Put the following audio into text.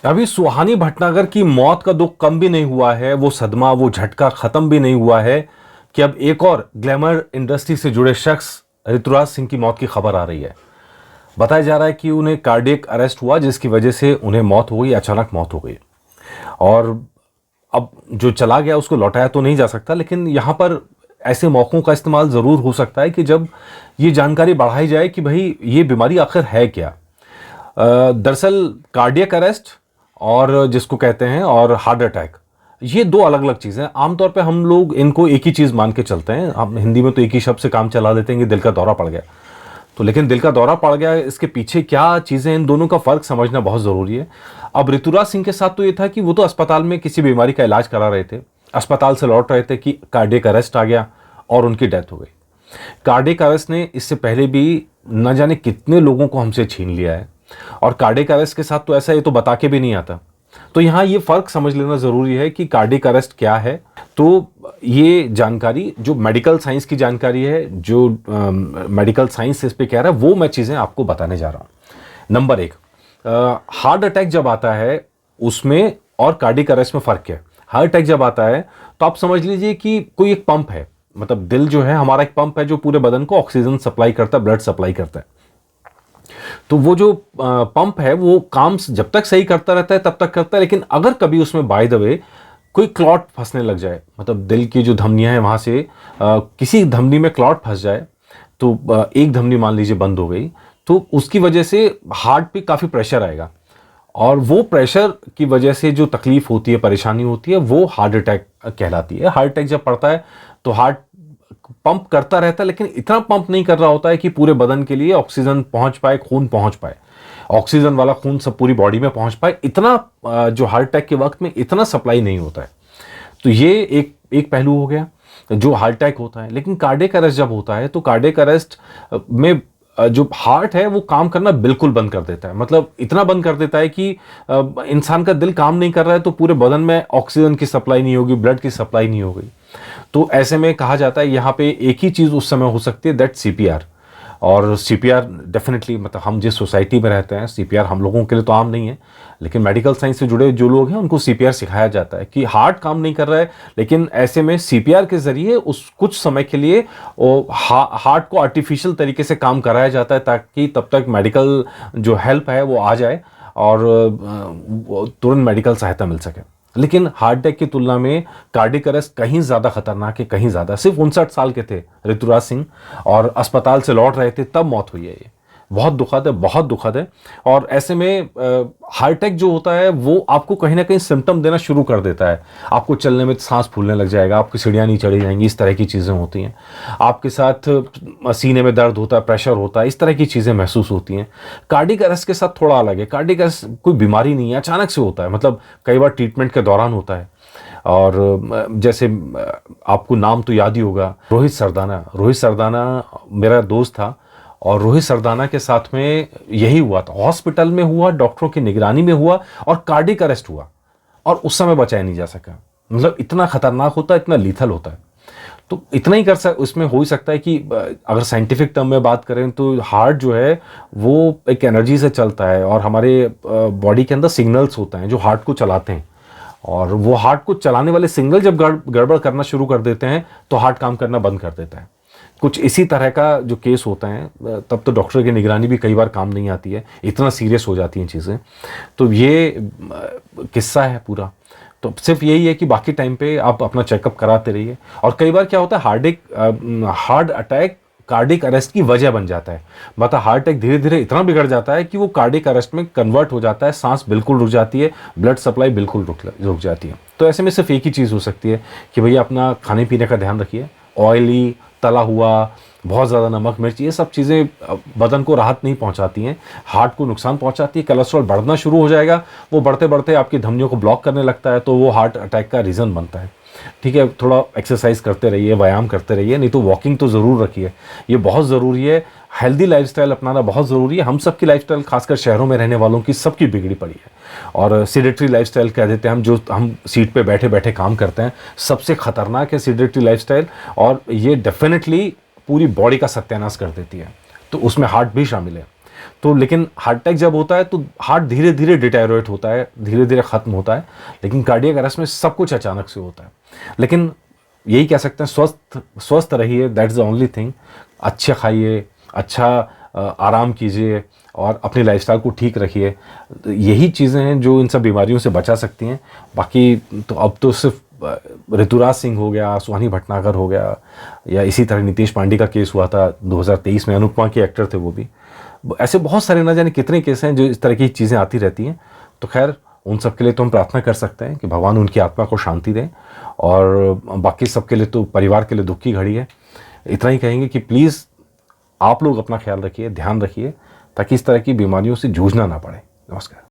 अभी सुहानी भटनागर की मौत का दुख कम भी नहीं हुआ है, वो सदमा, वो झटका खत्म भी नहीं हुआ है कि अब एक और ग्लैमर इंडस्ट्री से जुड़े शख्स ऋतुराज सिंह की मौत की खबर आ रही है। बताया जा रहा है कि उन्हें कार्डियक अरेस्ट हुआ, जिसकी वजह से उन्हें मौत हो गई, अचानक मौत हो गई। और अब जो चला गया उसको लौटाया तो नहीं जा सकता, लेकिन यहाँ पर ऐसे मौक़ों का इस्तेमाल ज़रूर हो सकता है कि जब ये जानकारी बढ़ाई जाए कि भाई ये बीमारी आखिर है क्या। दरअसल कार्डियक अरेस्ट और जिसको कहते हैं और हार्ट अटैक, ये दो अलग अलग चीज़ें हैं। आमतौर पे हम लोग इनको एक ही चीज़ मान के चलते हैं, हम हिंदी में तो एक ही शब्द से काम चला लेते हैं कि दिल का दौरा पड़ गया। तो लेकिन दिल का दौरा पड़ गया, इसके पीछे क्या चीज़ें, इन दोनों का फ़र्क समझना बहुत ज़रूरी है। अब ऋतुराज सिंह के साथ तो ये था कि वो तो अस्पताल में किसी बीमारी का इलाज करा रहे थे, अस्पताल से लौट रहे थे कि कार्डियक अरेस्ट आ गया और उनकी डेथ हो गई। कार्डियक अरेस्ट ने इससे पहले भी न जाने कितने लोगों को हमसे छीन लिया है, और कार्डियक अरेस्ट के साथ तो ऐसा ये तो बता के भी नहीं आता। तो यहाँ ये फ़र्क समझ लेना ज़रूरी है कि कार्डियक अरेस्ट क्या है। तो ये जानकारी जो मेडिकल साइंस की जानकारी है, जो मेडिकल साइंस इस पे कह रहा है, वो मैं चीज़ें आपको बताने जा रहा हूँ। नंबर एक, हार्ट अटैक जब आता है उसमें और कार्डियक अरेस्ट में फ़र्क है। हार्ट अटैक जब आता है तो आप समझ लीजिए कि कोई एक पंप है, मतलब दिल जो है हमारा एक पंप है जो पूरे बदन को ऑक्सीजन सप्लाई करता है, ब्लड सप्लाई करता है। तो वो जो पंप है वो काम जब तक सही करता रहता है तब तक करता है, लेकिन अगर कभी उसमें बाय द वे कोई क्लॉट फंसने लग जाए, मतलब दिल की जो धमनियां हैं वहां से किसी धमनी में क्लॉट फंस जाए, तो एक धमनी मान लीजिए बंद हो गई, तो उसकी वजह से हार्ट पे काफ़ी प्रेशर आएगा, और वो प्रेशर की वजह से जो तकलीफ होती है, परेशानी होती है, वो हार्ट अटैक कहलाती है। हार्ट अटैक जब पड़ता है तो हार्ट पंप करता रहता है, लेकिन इतना पंप नहीं कर रहा होता है कि पूरे बदन के लिए ऑक्सीजन पहुंच पाए, खून पहुंच पाए, ऑक्सीजन वाला खून सब पूरी बॉडी में पहुंच पाए, इतना जो हार्ट अटैक के वक्त में इतना सप्लाई नहीं होता है। तो ये एक पहलू हो गया जो हार्ट अटैक होता है। लेकिन कार्डियक अरेस्ट जब होता है तो कार्डियक अरेस्ट में जो हार्ट है वो काम करना बिल्कुल बंद कर देता है, मतलब इतना बंद कर देता है कि इंसान का दिल काम नहीं कर रहा है तो पूरे बदन में ऑक्सीजन की सप्लाई नहीं होगी, ब्लड की सप्लाई नहीं होगी। तो ऐसे में कहा जाता है यहाँ पे एक ही चीज़ उस समय हो सकती है, दैट सीपीआर। और सीपीआर डेफिनेटली, मतलब हम जिस सोसाइटी में रहते हैं, सीपीआर हम लोगों के लिए तो आम नहीं है, लेकिन मेडिकल साइंस से जुड़े जो लोग हैं उनको सीपीआर सिखाया जाता है कि हार्ट काम नहीं कर रहा है, लेकिन ऐसे में सीपीआर के जरिए उस कुछ समय के लिए हार्ट को आर्टिफिशियल तरीके से काम कराया जाता है, ताकि तब तक मेडिकल जो हेल्प है वो आ जाए और तुरंत मेडिकल सहायता मिल सके। लेकिन हार्ट अटैक की तुलना में कार्डियक अरेस्ट कहीं ज़्यादा खतरनाक है, कहीं ज़्यादा। सिर्फ 59 साल के थे ऋतुराज सिंह और अस्पताल से लौट रहे थे तब मौत हुई है। ये बहुत दुखद है, बहुत दुखद है। और ऐसे में हार्ट अटैक जो होता है वो आपको कहीं ना कहीं सिम्टम देना शुरू कर देता है। आपको चलने में सांस फूलने लग जाएगा, आपकी सीढ़ियाँ नहीं चढ़ी जाएंगी, इस तरह की चीज़ें होती हैं। आपके साथ सीने में दर्द होता है, प्रेशर होता है, इस तरह की चीज़ें महसूस होती हैं। कार्डियक अरेस्ट के साथ थोड़ा अलग है। कार्डियक अरेस्ट कोई बीमारी नहीं है, अचानक से होता है, मतलब कई बार ट्रीटमेंट के दौरान होता है। और जैसे आपको नाम तो याद ही होगा, रोहित सरदाना। रोहित सरदाना मेरा दोस्त था और रोहित सरदाना के साथ में यही हुआ था, हॉस्पिटल में हुआ, डॉक्टरों की निगरानी में हुआ और कार्डियक अरेस्ट हुआ और उस समय बचाया नहीं जा सका। मतलब इतना खतरनाक होता है, इतना लीथल होता है। तो इतना ही उसमें हो ही सकता है कि अगर साइंटिफिक टर्म में बात करें तो हार्ट जो है वो एक एनर्जी से चलता है और हमारे बॉडी के अंदर सिग्नल्स होते हैं जो हार्ट को चलाते हैं, और वो हार्ट को चलाने वाले सिग्नल जब गड़बड़ करना शुरू कर देते हैं तो हार्ट काम करना बंद कर देता है। कुछ इसी तरह का जो केस होता है, तब तो डॉक्टर की निगरानी भी कई बार काम नहीं आती है, इतना सीरियस हो जाती हैं चीज़ें। तो ये किस्सा है पूरा। तो सिर्फ यही है कि बाकी टाइम पे आप अपना चेकअप कराते रहिए। और कई बार क्या होता है, हार्ट अटैक कार्डियक अरेस्ट की वजह बन जाता है। मतलब हार्ट अटैक धीरे धीरे इतना बिगड़ जाता है कि वो कार्डियक अरेस्ट में कन्वर्ट हो जाता है, सांस बिल्कुल रुक जाती है, ब्लड सप्लाई बिल्कुल रुक जाती है। तो ऐसे में सिर्फ एक ही चीज़ हो सकती है कि भैया अपना खाने पीने का ध्यान रखिए। ऑयली, तला हुआ, बहुत ज़्यादा नमक मिर्च, ये सब चीज़ें बदन को राहत नहीं पहुंचाती हैं, हार्ट को नुकसान पहुंचाती है। कोलेस्ट्रॉल बढ़ना शुरू हो जाएगा, वो बढ़ते बढ़ते आपकी धमनियों को ब्लॉक करने लगता है, तो वो हार्ट अटैक का रीज़न बनता है। ठीक है, थोड़ा एक्सरसाइज करते रहिए, व्यायाम करते रहिए, नहीं तो वॉकिंग तो ज़रूर रखिए, ये बहुत ज़रूरी है। हेल्दी लाइफस्टाइल अपनाना बहुत ज़रूरी है। हम सबकी लाइफस्टाइल, खासकर शहरों में रहने वालों की, सबकी बिगड़ी पड़ी है। और सीडेटरी लाइफस्टाइल कह देते हैं हम, जो हम सीट पे बैठे बैठे काम करते हैं, सबसे खतरनाक है सीडेटरी लाइफस्टाइल। और ये डेफिनेटली पूरी बॉडी का सत्यानाश कर देती है, तो उसमें हार्ट भी शामिल है। तो लेकिन हार्ट अटैक जब होता है तो हार्ट धीरे धीरे डिटेरोरेट होता है, धीरे धीरे ख़त्म होता है, लेकिन कार्डियक अरेस्ट में सब कुछ अचानक से होता है। लेकिन यही कह सकते हैं, स्वस्थ स्वस्थ रहिए, दैट्स द ओनली थिंग। अच्छा खाइए, अच्छा आराम कीजिए और अपनी लाइफस्टाइल को ठीक रखिए। यही चीज़ें हैं जो इन सब बीमारियों से बचा सकती हैं। बाकी तो अब तो सिर्फ ऋतुराज सिंह हो गया, सुहानी भटनागर हो गया, या इसी तरह नीतीश पांडे का केस हुआ था 2023 में, अनुपमा के एक्टर थे वो भी। ऐसे बहुत सारे ना जाने कितने केस हैं जो इस तरह की चीज़ें आती रहती हैं। तो खैर उन सब के लिए तो हम प्रार्थना कर सकते हैं कि भगवान उनकी आत्मा को शांति दें, और बाकी सब के लिए तो परिवार के लिए दुख की घड़ी है। इतना ही कहेंगे कि प्लीज़ आप लोग अपना ख्याल रखिए, ध्यान रखिए, ताकि इस तरह की बीमारियों से जूझना ना पड़े। नमस्कार।